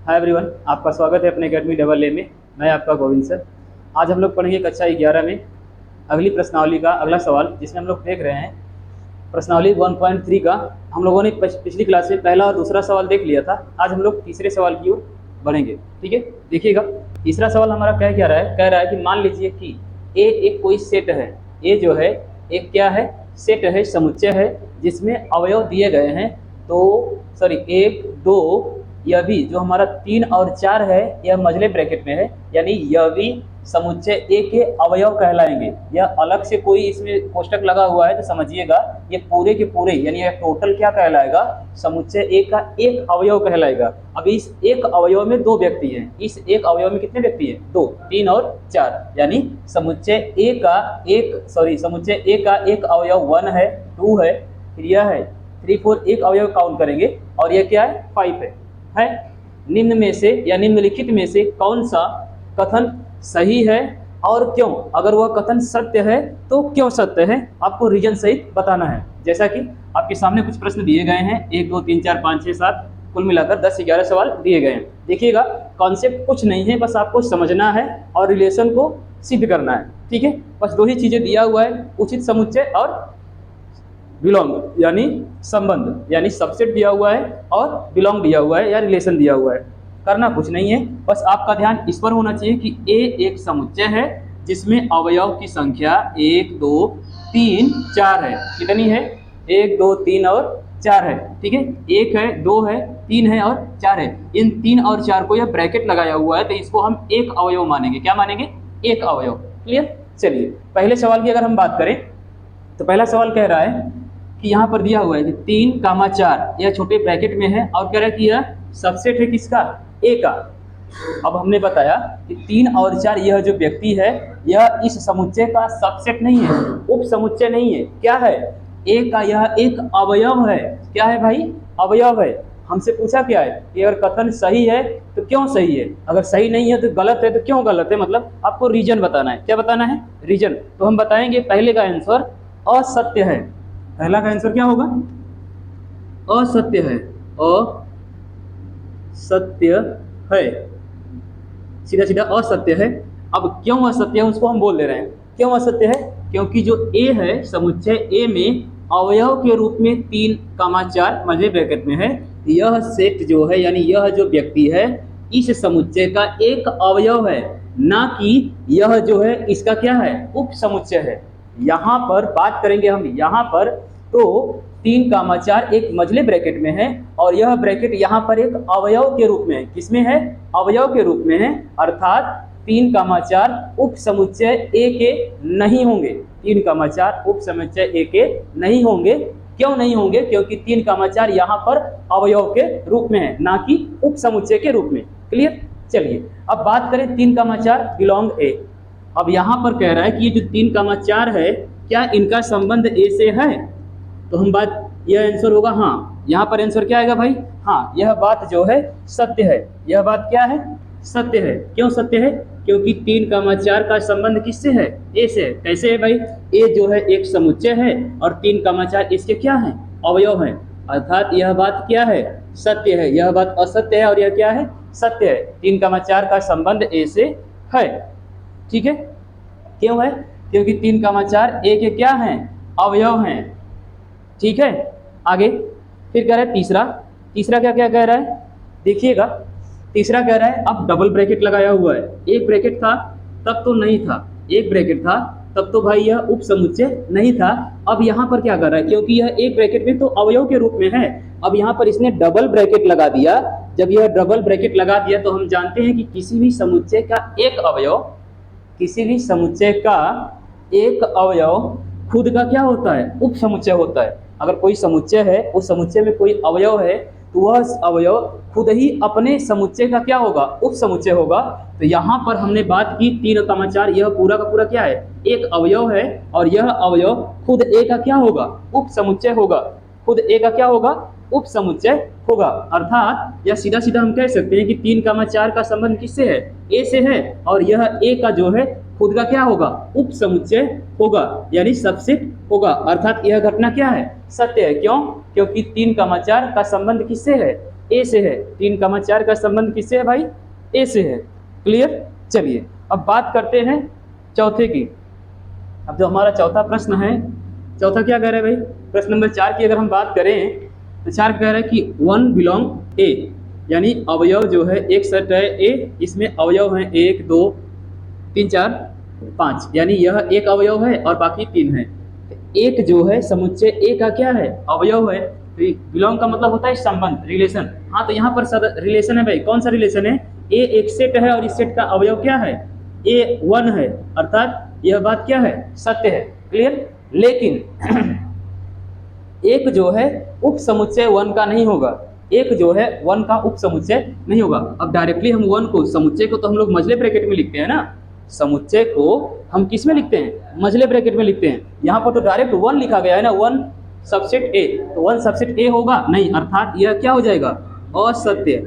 Hi everyone, आपका स्वागत है अपने एकेडमी डबल ए में। मैं आपका गोविंद सर। आज हम लोग पढ़ेंगे कक्षा 11 में अगली प्रश्नावली का अगला सवाल, जिसमें हम लोग देख रहे हैं प्रश्नावली 1.3 का। हम लोगों ने पिछली क्लास में पहला और दूसरा सवाल देख लिया था। आज हम लोग तीसरे सवाल की ओर बढ़ेंगे। ठीक है, देखिएगा तीसरा सवाल हमारा कह रहा है कि मान लीजिए कि ए एक कोई सेट है। ए जो है एक क्या है, सेट है, समुच्चय है, जिसमें अवयव दिए गए हैं। तो सॉरी 1 2, यह भी जो हमारा 3 और 4 है यह मझले ब्रैकेट में है, यानी यह भी समुच्चय ए के अवयव कहलाएंगे। यह अलग से कोई इसमें कोष्टक लगा हुआ है तो समझिएगा ये पूरे के पूरे यानी यह टोटल क्या कहलाएगा, समुच्चय ए का एक अवयव कहलाएगा। अब इस एक अवयव में दो व्यक्ति हैं। इस एक अवयव में कितने व्यक्ति हैं? 2, 3 और 4, यानी समुच्चय ए का एक अवयव 1 है, 2 है, फिर यह है 3 4, एक अवयव काउंट करेंगे और यह क्या है, 5 है। निम्न में से या निम्नलिखित में से कौन सा कथन सही है और क्यों? अगर वह कथन सत्य है तो क्यों सत्य है, आपको रीजन सहित बताना है। जैसा कि आपके सामने कुछ प्रश्न दिए गए हैं, 1 2 3 4 5 6 7, कुल मिलाकर 10-11 सवाल दिए गए हैं। देखिएगा कॉन्सेप्ट कुछ नहीं है, बस आपको समझना है और रिलेशन को सिद्ध करना है। ठीक है, बस दो ही चीजें दिया हुआ है, उचित समुच्चय और बिलोंग यानी संबंध, यानी सबसेट दिया हुआ है और बिलोंग दिया हुआ है या रिलेशन दिया हुआ है। करना कुछ नहीं है, बस आपका ध्यान इस पर होना चाहिए कि ए एक समुच्चय है जिसमें अवयव की संख्या 1 2 3 4 है। कितनी है? 1 2 3 और 4 है। ठीक है, 1 है, 2 है, 3 है और 4 है। इन 3 और 4 को यह ब्रैकेट लगाया हुआ है तो इसको हम एक अवयव मानेंगे। क्या मानेंगे? एक अवयव। क्लियर? चलिए पहले सवाल की अगर हम बात करें तो पहला सवाल कह रहा है कि यहाँ पर दिया हुआ है कि 3, 4 यह छोटे ब्रैकेट में है और कह रहा है कि यह सबसेट है किसका? ए का। अब हमने बताया कि 3 और 4 यह जो व्यक्ति है यह इस समुच्चय का सबसेट नहीं है, उप समुच्चय नहीं है। क्या है? ए का यह एक अवयव है। क्या है भाई? अवयव है। हमसे पूछा क्या है कि अगर कथन सही है तो क्यों सही है, अगर सही नहीं है तो गलत है तो क्यों गलत है, मतलब आपको रीजन बताना है। क्या बताना है? रीजन। तो हम बताएंगे पहले का आंसर असत्य है। पहला का आंसर क्या होगा? असत्य है। असत्य है, सीधा सीधा असत्य है। अब क्यों असत्य है उसको हम बोल दे रहे हैं। क्यों असत्य है? क्योंकि जो ए है समुच्चय ए में अवयव के रूप में 3, 4 मझले ब्रैकेट में है। यह सेट जो है यानी यह जो व्यक्ति है इस समुच्चय का एक अवयव है, ना कि यह जो है इसका क्या है, उप समुच्चय है। यहाँ पर बात करेंगे हम यहाँ पर तो 3, 4 एक मझले ब्रैकेट में है और यह ब्रैकेट यहाँ पर एक अवयव के रूप में है। किसमें है? अवयव के रूप में है, अर्थात 3, 4 उप समुच्चय ए के नहीं होंगे। 3, 4 उप समुच्चय ए के नहीं होंगे। क्यों नहीं होंगे? क्योंकि 3, 4 यहाँ पर अवयव के रूप में है, ना कि उप समुच्चय के रूप में। क्लियर? चलिए अब बात करें 3, 4 बिलोंग ए। अब यहाँ पर कह रहा है कि ये जो 3, 4 है क्या इनका संबंध ए से है? तो हम बात, यह आंसर होगा हाँ। यहाँ पर आंसर क्या आएगा भाई? हाँ, यह बात जो है सत्य है। यह बात क्या है? सत्य है। क्यों सत्य है? क्योंकि 3, 4 का संबंध किससे है? ए से है। कैसे है भाई? ए जो है एक समुच्चय है और 3, 4 इसके क्या है? अवयव है, अर्थात यह बात क्या है? सत्य है। यह बात असत्य है और यह क्या है? सत्य है। 3, 4 का संबंध ए से है। ठीक है, क्यों है? क्योंकि 3, 4 ए के क्या हैं? अवयव हैं। ठीक है, आगे फिर कह रहा है तीसरा क्या क्या कह रहा है? देखिएगा तीसरा कह रहा है अब डबल ब्रैकेट लगाया हुआ है। एक ब्रैकेट था तब तो नहीं था, एक ब्रैकेट था तब तो भाई यह उप समुच्चय नहीं था। अब यहाँ पर क्या कर रहा है? क्योंकि यह एक ब्रैकेट में तो अवयव के रूप में है, अब यहाँ पर इसने डबल ब्रैकेट लगा दिया। जब यह डबल ब्रैकेट लगा दिया तो हम जानते हैं कि किसी भी समुच्चय का एक अवयव, किसी भी समुच्चय का एक अवयव खुद का क्या होता है? उप समुच्चय होता है। अगर कोई समुच्चय है, उस समुच्चय में कोई अवयव है तो वह अवयव खुद ही अपने समुच्चय का क्या होगा? उप समुच्चय होगा। तो यहाँ पर हमने बात की 3, 4 यह पूरा का पूरा क्या है? एक अवयव है और यह अवयव खुद ए का क्या होगा? उप समुच्चय होगा। खुद ए का क्या होगा? उप समुच्चय होगा। अर्थात यह सीधा सीधा हम कह सकते हैं कि 3, 4 का संबंध किससे है? ए से है और यह ए का जो है खुद का क्या होगा? उप समुच्चय होगा, यानी सबसेट होगा। अर्थात यह घटना क्या है? सत्य है। क्यों? क्योंकि 3, 4 का संबंध किससे है? ए से है। 3,4 का संबंध किससे है भाई? ए से है। क्लियर? चलिए अब बात करते हैं चौथे की। अब जो हमारा चौथा प्रश्न है, चौथा क्या कह रहा है भाई? प्रश्न नंबर 4 की अगर हम बात करें तो 4 कह रहा है कि 1 बिलोंग ए, यानी अवयव जो है एक सेट है ए, इसमें अवयव हैं 1 2 3 4 5, यानी यह एक अवयव है और बाकी 3 है। एक जो है समुच्चय ए का क्या है? अवयव है। तो बिलोंग का मतलब होता है संबंध, रिलेशन। हाँ तो यहाँ पर रिलेशन है भाई। कौन सा रिलेशन है? ए एक सेट है और इस सेट का अवयव क्या है? ए 1 है, अर्थात यह बात क्या है? सत्य है। क्लियर? लेकिन एक जो है उप समुच्चय 1 का नहीं होगा। एक जो है 1 का उप समुच्चय नहीं होगा। अब डायरेक्टली हम 1 को, समुच्चय को तो हम लोग मझले ब्रैकेट में लिखते हैं ना, समुच्चय को हम किस में लिखते हैं? मझले ब्रैकेट में लिखते हैं। यहाँ पर तो डायरेक्ट 1 लिखा गया है ना, 1 सबसेट ए, तो 1 सबसेट ए होगा नहीं, अर्थात यह क्या हो जाएगा? असत्य।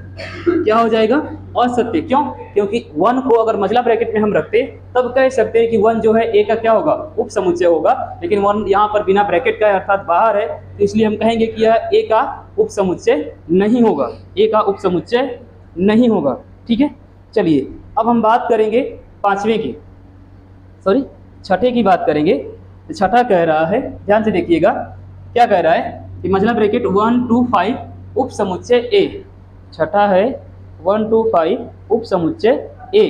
क्या हो जाएगा? असत्य। क्यों? क्योंकि 1 को अगर मझला ब्रैकेट में हम रखते तब कह सकते हैं कि 1 जो है ए का क्या होगा? उप समुच्चय होगा। लेकिन 1 यहाँ पर बिना ब्रैकेट का है, अर्थात बाहर है, तो इसलिए हम कहेंगे कि यह ए का उप समुच्चय नहीं होगा। ए का उप समुच्चय नहीं होगा। ठीक है? चलिए अब हम बात करेंगे पांचवें की, सॉरी छठे की बात करेंगे। तो छठा कह रहा है, ध्यान से देखिएगा, क्या कह रहा है कि मझला ब्रैकेट 1 2 5 उप समुच्चय ए। छठा है 1 2 5 उप समुच्चय ए।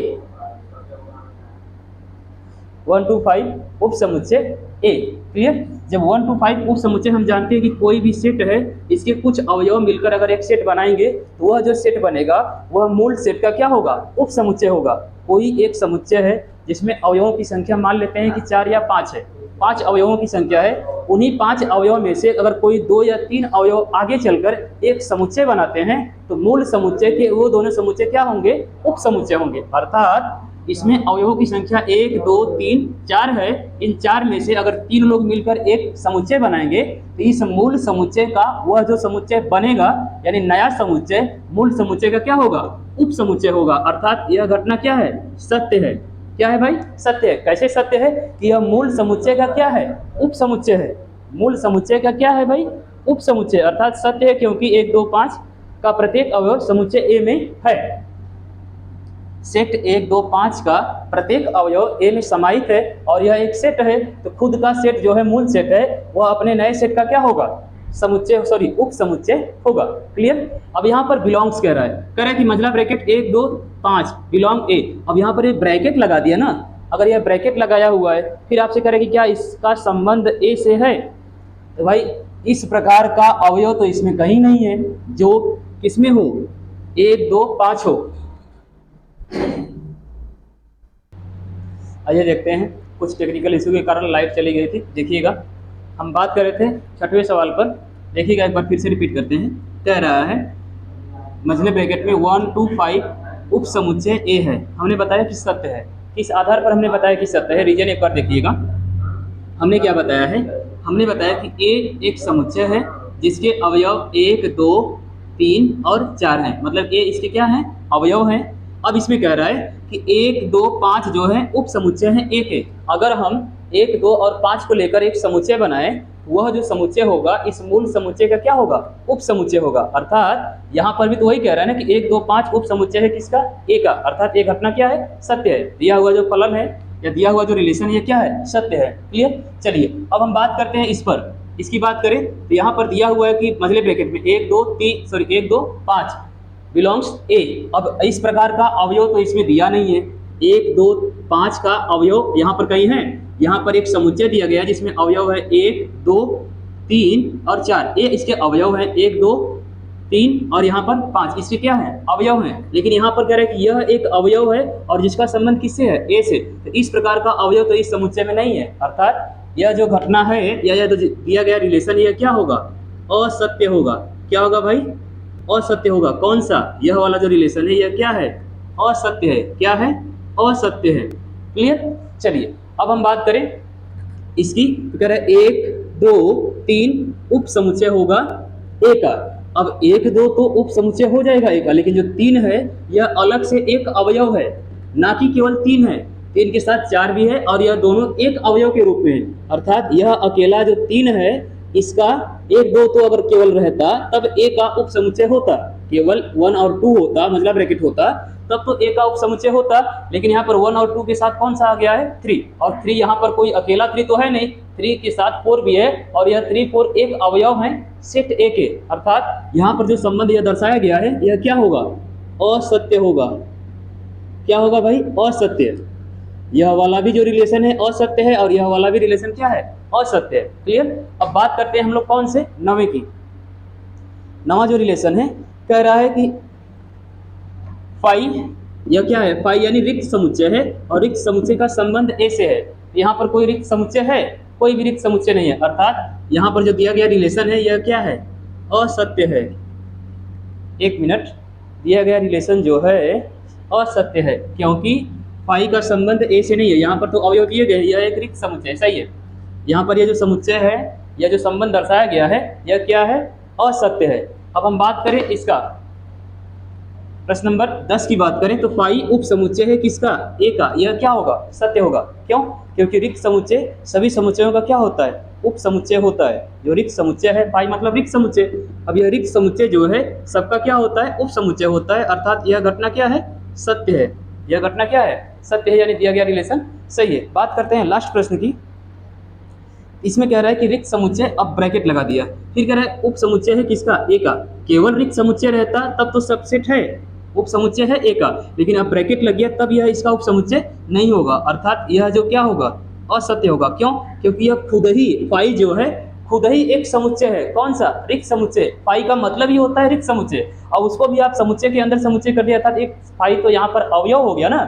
1 2 5 उप समुच्चय ए। क्लियर? जब 1 2 5 उप समुच्चय, हम जानते हैं कि कोई भी सेट है, इसके कुछ अवयव मिलकर अगर एक सेट बनाएंगे तो वह जो सेट बनेगा वह मूल सेट का क्या होगा? उप समुच्चय होगा। कोई एक समुच्चय है जिसमें अवयवों की संख्या मान लेते हैं कि 4 या 5 है, 5 अवयवों की संख्या है। उन्हीं 5 अवयव में से अगर कोई 2 या 3 अवयव आगे चलकर एक समुच्चय बनाते हैं तो मूल समुच्चय के वो दोनों समुच्चय क्या होंगे? उप समुच्चय होंगे। अर्थात इसमें अवयवों की संख्या 1 2 3 4 है। इन 4 में से अगर 3 लोग मिलकर एक समुच्चय बनाएंगे तो इस मूल समुच्चय का वह जो समुच्चय बनेगा, यानी नया समुच्चय, मूल समुच्चय का क्या होगा? उप समुच्चय होगा। अर्थात यह घटना क्या है? सत्य है। क्या है भाई? सत्य है। कैसे सत्य है? कि यह मूल समुच्चय का क्या है? उप समुच्चय है। मूल समुच्चय का क्या है भाई? उप समुच्चय। अर्थात सत्य है क्योंकि 1 2 5 का प्रत्येक अवयव समुच्चय ए में है। सेट 1 2 5 का प्रत्येक अवयव ए में समाहित है और यह एक सेट है, तो खुद का सेट जो है मूल सेट है, वह अपने नए सेट का क्या होगा? समुच्चय, सॉरी उप समुच्चय होगा। क्लियर? अब यहाँ पर बिलोंग्स कह रहा है कि मझला ब्रैकेट 1 2 5 बिलोंग ए। अब यहाँ पर ये ब्रैकेट लगा दिया ना, अगर यह ब्रैकेट लगाया हुआ है, फिर आपसे कह रहा है कि क्या इसका संबंध ए से है? तो भाई इस प्रकार का अवयव तो इसमें कहीं नहीं है जो किसमें हो? 1 2 5 हो। आइए देखते हैं, कुछ टेक्निकल इशू के कारण लाइट चली गई थी। देखिएगा, हम बात कर रहे थे छठवें सवाल पर। देखिएगा एक बार फिर से रिपीट करते हैं। कह रहा है मझले ब्रैकेट में 1 2 5 उप समुच्चय ए है। हमने बताया कि सत्य है। किस आधार पर हमने बताया कि सत्य है? रीजन एक बार देखिएगा। हमने क्या बताया है? हमने बताया कि ए एक समुच्चय है जिसके अवयव 1 2 3 और 4 हैं। मतलब ए इसके क्या हैं? अवयव हैं। अब इसमें कह रहा है कि 1 2 5 जो है उप समुच्चय हैं ए के। अगर हम 1 2 और 5 को लेकर एक समुच्चय बनाएं, वह जो समुच्चय होगा इस मूल समुच्चय का क्या होगा? उप समुच्चय होगा। अर्थात यहाँ पर भी तो वही कह रहा है ना कि 1 2 5 उप समुच्चय है किसका? ए का। अर्थात ये घटना क्या है? सत्य है। दिया हुआ जो फलन है या दिया हुआ जो रिलेशन है ये क्या है? सत्य है। क्लियर? चलिए अब हम बात करते हैं इस पर। इसकी बात करें तो यहाँ पर दिया हुआ है कि मझले ब्रैकेट में 1 2 5 बिलोंग्स ए। अब इस प्रकार का अवयव तो इसमें दिया नहीं है। 1 2 5 का अवयव यहाँ पर कहीं है? यहाँ पर एक समुच्चय दिया गया जिसमें अवयव है 1 2 3 और 4। ए इसके अवयव है 1 2 3 और यहाँ पर 5 इसके क्या है? अवयव हैं। लेकिन यहाँ पर कह रहे हैं कि यह एक अवयव है और जिसका संबंध किससे है? ए से। तो इस प्रकार का अवयव तो इस समुच्चय में नहीं है। अर्थात यह जो घटना है या यह जो दिया गया रिलेशन, यह क्या होगा? असत्य होगा। क्या होगा भाई? असत्य होगा। कौन सा? यह वाला जो रिलेशन है यह क्या है? असत्य है। क्या है? असत्य है। क्लियर? चलिए अब हम बात करें इसकी, तो कह रहे हैं 1 2 3 उप समुच्चय होगा ए का। अब 1 2 तो उप समुच्चय हो जाएगा ए का, लेकिन जो 3 है यह अलग से एक अवयव है, ना कि केवल 3 है। 3 के साथ 4 भी है और यह दोनों एक अवयव के रूप में है। अर्थात यह अकेला जो 3 है, इसका 1 2 तो अगर केवल रहता तब ए का उप समुच्चय होता। केवल 1 और 2 होता, मजला ब्रैकेट होता, तब तो ए का उपसमुच्चय होता, लेकिन यहाँ पर 1 और 2 के साथ कौन सा आ गया है 3, और 3 यहाँ पर कोई अकेला 3 तो है नहीं, 3 के साथ 4 भी है, और यह 3 4 एक अवयव है सेट ए के, अर्थात यहाँ पर जो संबंध यह दर्शाया गया है यह क्या होगा, असत्य होगा। क्या होगा भाई, असत्य। यह वाला भी जो रिलेशन है असत्य है, और यह वाला भी रिलेशन क्या है, असत्य है। क्लियर। अब बात करते हैं हम लोग कौन से, नवे की। नवा जो रिलेशन है कह रहा है कि फाई, यह क्या है, फाई यानी रिक्त समुच्चय है, और रिक्त समुच्चय का संबंध ए से है। यहाँ पर कोई रिक्त समुच्चय है, कोई भी रिक्त समुच्चय नहीं है, अर्थात यहाँ पर जो दिया गया रिलेशन है यह क्या है, असत्य है। एक मिनट, दिया गया रिलेशन जो है असत्य है, क्योंकि फाई का संबंध ए से नहीं है। यहाँ पर तो अवयव दिए गए, यह एक रिक्त समुच्चय, सही है। यहाँ पर यह जो समुच्चय है, यह जो संबंध दर्शाया गया है, यह क्या है, असत्य है। अब हम बात करें इसका, प्रश्न नंबर 10 की बात करें तो फाई उप समुच्चय है किसका, ए का, यह क्या होगा, सत्य होगा। क्यों, क्योंकि रिक्त समुच्चय सभी समुच्चयों का क्या होता है, उप समुच्चय होता है। जो रिक्त समुच्चय है, फाई मतलब रिक्त समुच्चय, अब यह रिक्त समुच्चय जो है सबका क्या होता है, उप समुच्चय होता है, अर्थात यह घटना क्या है, सत्य है। यह घटना क्या है, सत्य है, यानी दिया गया रिलेशन सही है। बात करते हैं लास्ट प्रश्न की। इसमें कह रहा है कि रिक्त समुच्चय, अब ब्रैकेट लगा दिया, फिर कह रहा है उप समुच्चय है किसका, ए का। केवल रिक्त समुच्चय रहता तब तो सबसेट है, उप समुच्चय है ए का, लेकिन अब ब्रैकेट लग गया तब यह इसका उप समुच्चय नहीं होगा, अर्थात यह जो क्या होगा, असत्य होगा। क्यों, क्योंकि यह खुद ही, फाई जो है खुद ही एक समुच्चय है। कौन सा, रिक्त समुच्चय। फाई का मतलब ही होता है रिक्त समुच्चय, और उसको भी आप समुच्चय के अंदर समुच्चय कर दिया, अर्थात एक फाई तो यहाँ पर अवयव हो गया ना,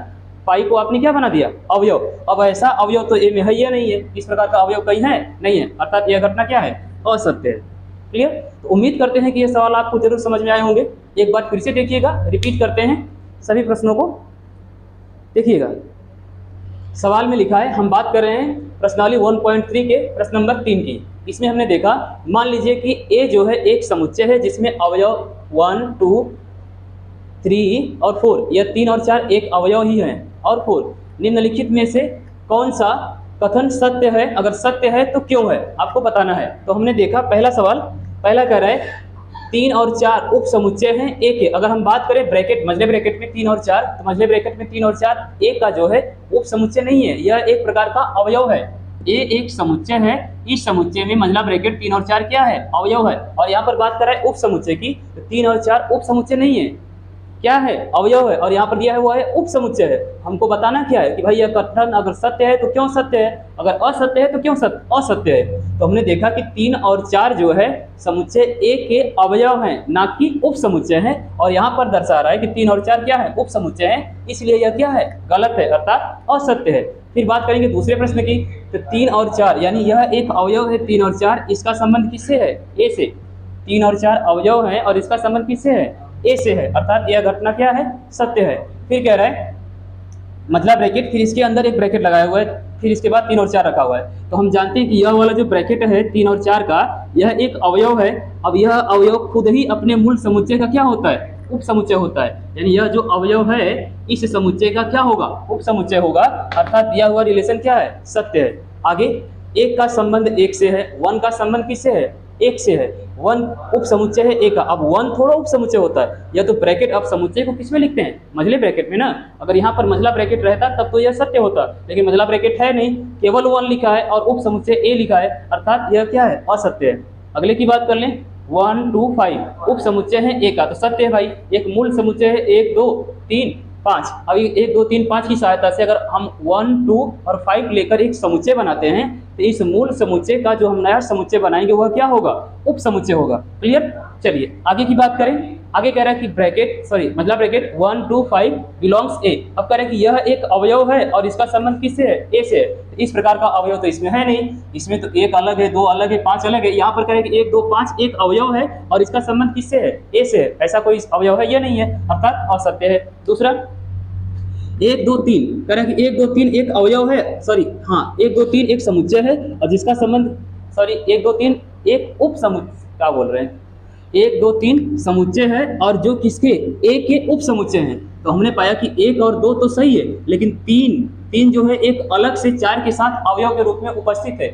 फाई को आपने क्या बना दिया, अवयव। अब ऐसा अवयव तो ए में है या नहीं है, इस प्रकार का अवयव कहीं है नहीं है, अर्थात यह घटना क्या है, असत्य है। क्लियर। तो उम्मीद करते हैं कि ये सवाल आपको जरूर समझ में आए होंगे। एक बार फिर से देखिएगा, रिपीट करते हैं सभी प्रश्नों को, देखिएगा। सवाल में लिखा है, हम बात कर रहे हैं प्रश्नावली 1.3 के प्रश्न नंबर 3 की। इसमें हमने देखा, मान लीजिए कि ए जो है एक समुच्चय है जिसमें अवयव 1 2 3 और 4, यह 3 और 4 एक अवयव ही हैं, और 4 निम्नलिखित में से कौन सा कथन सत्य है, अगर सत्य है तो क्यों है, आपको बताना है। तो हमने देखा पहला सवाल, पहला कह रहा है 3 और 4 उप समुच्चय हैं ए के। अगर हम बात करें ब्रैकेट, मझले ब्रैकेट में 3 और 4, तो मझले ब्रैकेट में 3 और 4 ए का जो है उप समुच्चय नहीं है, यह एक प्रकार का अवयव है। ए एक समुच्चय है, इस समुच्चय में मझला ब्रैकेट 3 और 4 क्या है, अवयव है। और यहाँ पर बात कर रहा है उप समुच्चय की, तो 3 और 4 उप समुच्चय नहीं है, क्या है, अवयव है, और यहाँ पर दिया है वो है उप समुच्चय है। हमको बताना क्या है कि भाई यह कथन अगर सत्य है तो क्यों सत्य है, अगर असत्य है तो क्यों असत्य है। तो हमने देखा कि 3 और 4 जो है समुच्चय ए के अवयव हैं, ना कि उप समुच्चय है, और यहाँ पर दर्शा रहा है कि 3 और 4 क्या है, उप समुच्चय है, इसलिए यह क्या है, गलत है, अर्थात असत्य है। फिर बात करेंगे दूसरे प्रश्न की, तो 3 और 4 यानी यह एक अवयव है 3 और 4, इसका संबंध किससे है, ए से। 3 और 4 अवयव है और इसका संबंध किससे है, ए से है, अर्थात यह घटना क्या है, सत्य है। फिर कह रहा है मतलब ब्रैकेट, फिर इसके अंदर एक ब्रैकेट लगाया हुआ है, फिर इसके बाद 3 और 4 रखा हुआ है। तो हम जानते हैं कि यह वाला जो ब्रैकेट है 3 और 4 का, यह एक अवयव है। अब यह अवयव खुद ही अपने मूल समुच्चय का क्या होता है, उप समुच्चय होता है, यानी यह जो अवयव है इस समुच्चय का क्या होगा, उप समुच्चय होगा, अर्थात दिया हुआ रिलेशन क्या है, सत्य है। आगे, एक का संबंध एक से है, 1 का संबंध किससे है, एक से है। 1 उप समुच्चय है ए का, अब 1 थोड़ा उप समुच्चय होता है, या तो ब्रैकेट अब समुच्चय को किसमें लिखते हैं, मझले ब्रैकेट में ना। अगर यहाँ पर मझला ब्रैकेट रहता तब तो यह सत्य होता, लेकिन मझला ब्रैकेट है नहीं, केवल 1 लिखा है और उप समुच्चय ए लिखा है, अर्थात यह क्या है, असत्य है। अगले की बात कर लें, 1 2 5 उप समुच्चय है ए का, तो सत्य है भाई। एक मूल समुच्चय है 1 2 3 5, अभी 1 2 3 5 की सहायता से अगर हम 1 2 और 5 लेकर एक समुच्चय बनाते हैं, तो इस मूल समुच्चय का जो हम नया समुच्चय बनाएंगे वह क्या होगा, उप समुच्चय होगा। क्लियर। चलिए आगे की बात करें। आगे कह रहा है कि ब्रैकेट, सॉरी मतलब ब्रैकेट 1 2 5 बिलोंग्स ए। अब कह रहे हैं कि यह एक अवयव है और इसका संबंध किससे है, ए से है। तो इस प्रकार का अवयव तो इसमें है नहीं, इसमें तो 1 अलग है, 2 अलग है, 5 अलग है। यहाँ पर कह रहे हैं कि 1 2 5 एक अवयव है और इसका संबंध किससे है, ए से है। ऐसा कोई अवयव है, यह नहीं है, अर्थात असत्य है। दूसरा, 1 2 3 कह रहे हैं कि 1 2 3 एक अवयव है, सॉरी हाँ 1 2 3 एक समुच्चय है और जिसका संबंध, सॉरी 1 2 3 एक उप समुच्चय, क्या बोल रहे हैं, 1 2 3 समुच्चय है और जो किसके, ए के उप समुच्चय हैं। तो हमने पाया कि 1 और 2 तो सही है, लेकिन 3 जो है एक अलग से 4 के साथ अवयव के रूप में उपस्थित है।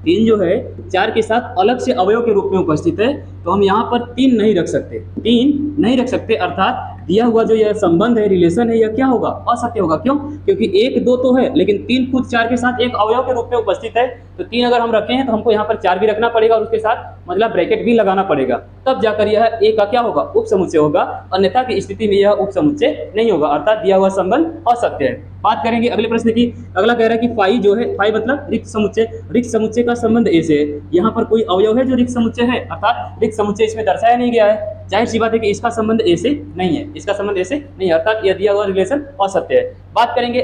तीन जो है 4 के साथ अलग से अवयव के रूप में उपस्थित है, तो हम यहाँ पर 3 नहीं रख सकते, 3 नहीं रख सकते, अर्थात दिया हुआ जो यह संबंध है, रिलेशन है, यह क्या होगा, असत्य होगा। क्यों? क्योंकि 1 2 तो है, लेकिन 3 खुद 4 के साथ एक अवयव के रूप में उपस्थित है, तो 3 अगर हम रखे हैं तो हमको यहाँ पर 4 भी रखना पड़ेगा और उसके साथ मतलब ब्रैकेट भी लगाना पड़ेगा, तब जाकर यह ए का क्या होगा, उप समुच्चय होगा। अन्यथा की स्थिति में यह उप समुच्चय नहीं होगा, अर्थात दिया हुआ संबंध असत्य है। बात करेंगे अगले प्रश्न की। अगला कह रहा है कि फाई जो है, फाई मतलब रिक्त समुच्चय, रिक्त समुच्चय का संबंध ए से है। यहाँ पर कोई अवयव है जो रिक्त समुच्चय है, अर्थात रिक्त समुच्चय इसमें दर्शाया नहीं गया है, जाहिर सी बात है कि इसका संबंध ए से नहीं है, इसका संबंध ए से नहीं है, अर्थात यह दिया हुआ रिलेशन असत्य है। बात करेंगे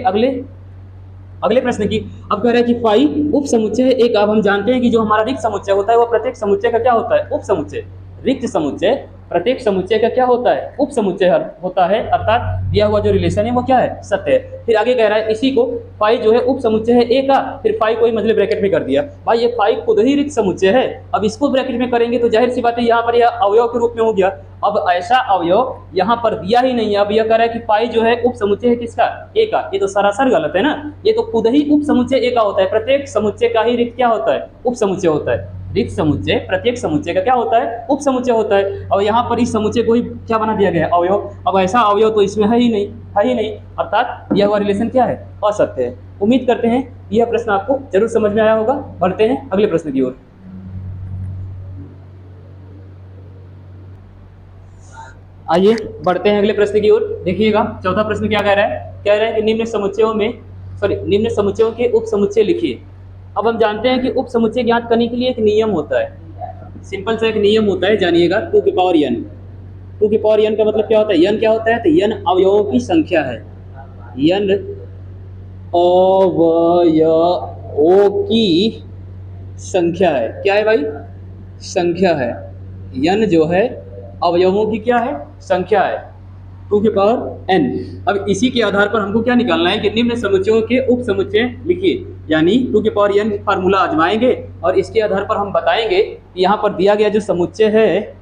अगले प्रश्न की। अब कह रहा है कि फाई उप समुच्चय है एक। अब हम जानते हैं कि जो हमारा रिक्त समुच्चय होता है वो प्रत्येक समुच्चय का क्या होता है, उप समुच्चय। रिक्त समुच्चय प्रत्येक समुच्चय का क्या होता है, उप समुच्चय होता है, अर्थात दिया हुआ जो रिलेशन है वो क्या है, सत्य है। फिर आगे कह रहा है इसी को फाई जो है उप समुच्चय है ए का, फिर फाई को ही मतलब ब्रैकेट में कर दिया। भाई ये फाई खुद ही रिक्त समुच्चय है, अब इसको ब्रैकेट में करेंगे तो जाहिर सी बात है यहाँ पर यह अवयव के रूप में हो गया। अब ऐसा अवयव यहाँ पर दिया ही नहीं है, अब यह कह रहा है कि फाई जो है उप समुच्चय है किसका, ए का। ये तो सरासर गलत है ना, ये तो खुद ही उप समुच्चय ए का होता है, प्रत्येक समुच्चय का ही रिक्त क्या होता है, उप समुच्चय होता है। रिक्त समुच्चय प्रत्येक समुच्चय का क्या होता है, उप समुच्चय होता है। और यहाँ पर इस समुच्चय को ही क्या बना दिया गया है, अवयव। अब ऐसा अवयव तो इसमें है ही नहीं, है ही नहीं, अर्थात यह हुआ रिलेशन क्या है, असत्य है। उम्मीद करते हैं यह प्रश्न आपको जरूर समझ में आया होगा। बढ़ते हैं अगले प्रश्न की ओर। आइए बढ़ते हैं अगले प्रश्न की ओर। देखिएगा चौथा प्रश्न क्या कह रहा है, कह रहा है कि निम्न समुच्चयों के उप समुच्चय लिखिए। अब हम जानते हैं कि उप समुच्चय ज्ञात करने के लिए एक नियम होता है, सिंपल सा एक नियम होता है, जानिएगा, 2 की पावर n। 2 की पावर n का मतलब क्या होता है, n क्या होता है, तो n अवयवों की संख्या है, n अवयवों की संख्या है। क्या है भाई, संख्या है। n जो है अवयवों की क्या है, संख्या है, 2 की पावर n। अब इसी के आधार पर हमको क्या निकालना है कि निम्न समुच्चयों के उप समुच्चय लिखिए, यानी 2 की पावर n फार्मूला आजमाएंगे और इसके आधार पर हम बताएंगे कि यहाँ पर दिया गया जो समुच्चय है,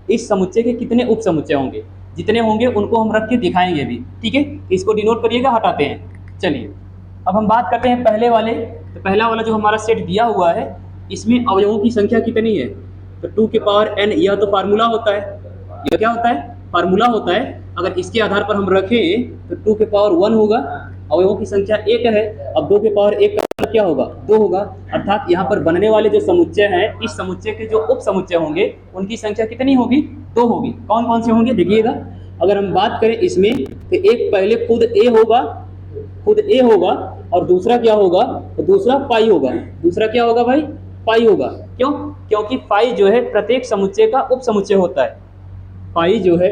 इस समुच्चय के कितने उप समुच्चय होंगे, जितने होंगे उनको हम रख के दिखाएंगे भी, ठीक है। इसको डिनोट करिएगा, हटाते हैं। चलिए अब हम बात करते हैं पहले वाले। तो पहला वाला जो हमारा सेट दिया हुआ है, इसमें अवयवों की संख्या कितनी है, तो 2 की पावर n, यह तो फार्मूला होता है, यह क्या होता है, फार्मूला होता है। अगर इसके आधार पर हम रखें तो 2 के पावर 1 होगा, अवयवों की संख्या 1 है। अब 2 के पावर 1 का मतलब क्या होगा, 2 होगा, अर्थात यहाँ पर बनने वाले जो समुच्चय हैं, इस समुच्चय के जो उप समुच्चय होंगे उनकी संख्या कितनी होगी, 2 होगी। कौन कौन से होंगे देखिएगा। अगर हम बात करें इसमें तो एक पहले खुद ए होगा, खुद ए होगा, और दूसरा क्या होगा, तो दूसरा पाई होगा। दूसरा क्या होगा भाई, पाई होगा। क्यों? क्योंकि पाई जो है प्रत्येक समुच्चय का उप समुच्चय होता है। पाई जो है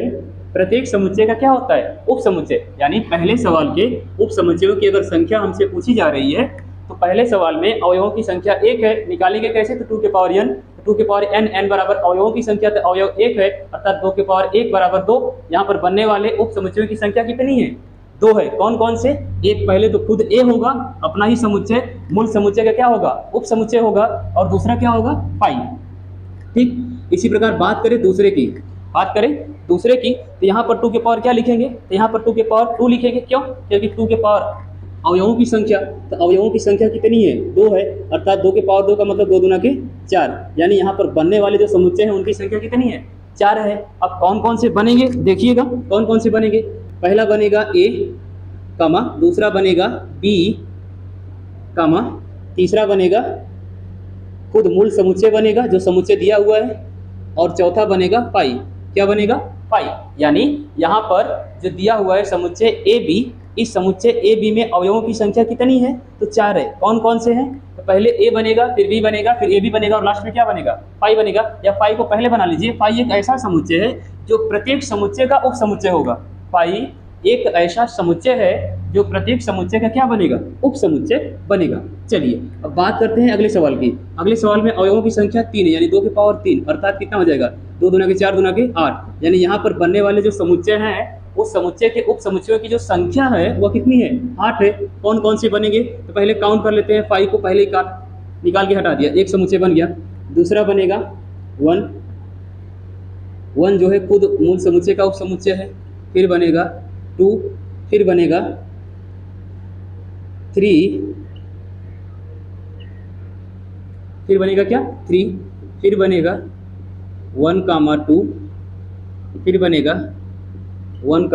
प्रत्येक समुच्चय का क्या होता है, उप समुच्चय। यानी पहले सवाल के उप समुच्चयों की अगर संख्या हमसे पूछी जा रही है तो पहले सवाल में अवयवों की संख्या 1 है, निकालेंगे कैसे, तो 2 के पावर n, 2 के पावर n, n बराबर अवयवों की संख्या, तो अवयव 1 है, अर्थात 2 के पावर 1 बराबर 2। यहाँ पर बनने वाले उप समुच्चयों की संख्या कितनी है, 2 है। कौन कौन से, एक पहले तो खुद ए होगा, अपना ही समुच्चय, मूल समुच्चय का क्या होगा, उप समुच्चय होगा, और दूसरा क्या होगा, पाई। ठीक, इसी प्रकार बात करें दूसरे की, तो यहाँ पर 2 के पावर क्या लिखेंगे, तो यहाँ पर 2 के पावर 2 लिखेंगे। क्यों? क्योंकि 2 के पावर अवयवों की संख्या, तो अवयवों की संख्या कितनी है, 2 है, अर्थात 2 के पावर 2 का मतलब 2 दूना के 4, यानी यहाँ पर बनने वाले जो समुच्चय हैं उनकी संख्या कितनी है, 4 है। अब कौन कौन से बनेंगे देखिएगा, कौन कौन से बनेंगे। पहला बनेगा ए कामा, दूसरा बनेगा बी कामा, तीसरा बनेगा खुद मूल समुच्चय बनेगा जो समुच्चय दिया हुआ है, और चौथा बनेगा पाई। क्या बनेगा, पाई। यानी यहाँ पर जो दिया हुआ है समुच्चय ए बी, इस समुच्चय ए बी में अवयवों की संख्या कितनी है, तो 4 है। कौन कौन से हैं, तो पहले ए बनेगा, फिर बी बनेगा, फिर ए बी बनेगा, और लास्ट में क्या बनेगा, पाई बनेगा। या पाई को पहले बना लीजिए। पाई एक ऐसा समुच्चय है जो प्रत्येक समुच्चय का उप समुच्चय होगा। पाई एक ऐसा समुच्चय है जो प्रत्येक समुच्चय का क्या बनेगा, उप समुच्चय बनेगा। चलिए अब बात करते हैं अगले सवाल की। अगले सवाल में अवयवों की संख्या 3 है, यानी 2 के पावर 3, अर्थात कितना हो जाएगा, 2 दूना के 4, दूना के 8। यानी यहाँ पर बनने वाले जो समुच्चय हैं उस समुच्चय के उप समुच्चयों की जो संख्या है वह कितनी है, 8 है। कौन कौन से बनेंगे, तो पहले काउंट कर लेते हैं। 5 को पहले ही निकाल के हटा दिया, एक समुच्चय बन गया। दूसरा बनेगा 1, 1 जो है खुद मूल समुच्चय का उप समुच्चय है। फिर बनेगा 2, फिर बनेगा 3, फिर बनेगा क्या 3, फिर बनेगा 1, 2, फिर बनेगा 1,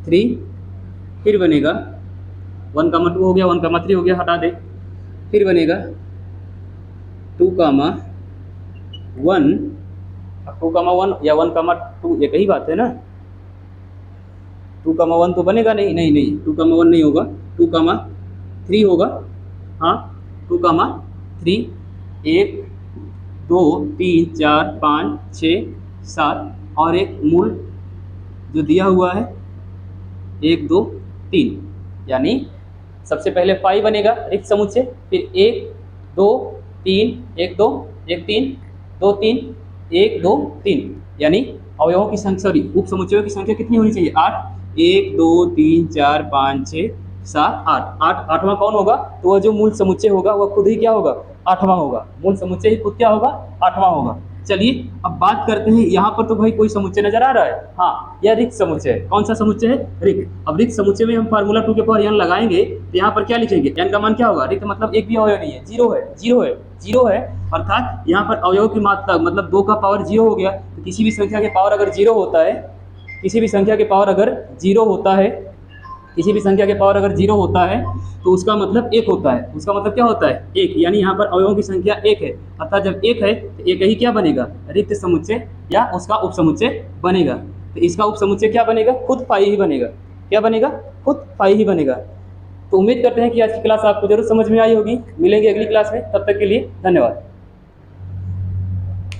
3, फिर बनेगा 1, 2 हो गया, 1, 3 हो गया, हटा दे। फिर बनेगा 2, 1, 2, 1 या 1, 2 एक ही बात है ना। 2, 1 तो बनेगा नहीं, नहीं नहीं 2, 1 नहीं होगा, 2, 3 होगा। हाँ 2, 3, 1, 2, 3, 4, 5, 6, 7 और एक मूल जो दिया हुआ है 1, 2, 3, यानी सबसे पहले 5 बनेगा रिक्त समुच्चय, फिर 1, 2, 3, 1, 2, 1, 3, 2, 3, 1, 2, 3, यानी अवयवों की संख्या, सॉरी उप समुच्चयों की संख्या कितनी होनी चाहिए 8, 1, 2, 3, 4, 5, 6, 7, 8, 8वां कौन होगा, तो वह जो मूल समुच्चय होगा वह खुद ही क्या होगा 8वां होगा, मूल समुच्चय ही खुद क्या होगा 8वां होगा। चलिए अब बात करते हैं, यहाँ पर तो भाई कोई समुच्चय नजर आ रहा है, हाँ यह रिक्त समुच्चय है। कौन सा समुच्चय है, रिक्त। अब रिक्त समुच्चय में हम फार्मूला 2 के पावर n लगाएंगे तो यहाँ पर क्या लिखेंगे, n का मान क्या होगा, रिक्त मतलब एक भी अवयव नहीं है, जीरो है, जीरो है, जीरो है, अर्थात यहाँ पर अवयव की मात्रा मतलब 2 का पावर 0 हो गया। तो किसी भी संख्या के पावर अगर 0 होता है, किसी भी संख्या के पावर अगर 0 होता है, किसी भी संख्या के पावर अगर 0 होता है तो उसका मतलब 1 होता है, उसका मतलब क्या होता है 1, यानी यहाँ पर अवयवों की संख्या 1 है, अर्थात जब 1 है तो एक ही क्या बनेगा, रिक्त समुच्चय या उसका उप समुच्चय बनेगा। तो इसका उप समुच्चय क्या बनेगा, खुद फाई ही बनेगा, क्या बनेगा, खुद फाई ही बनेगा। तो उम्मीद करते हैं कि आज की क्लास आपको जरूर समझ में आई होगी। मिलेंगे अगली क्लास में, तब तक के लिए धन्यवाद।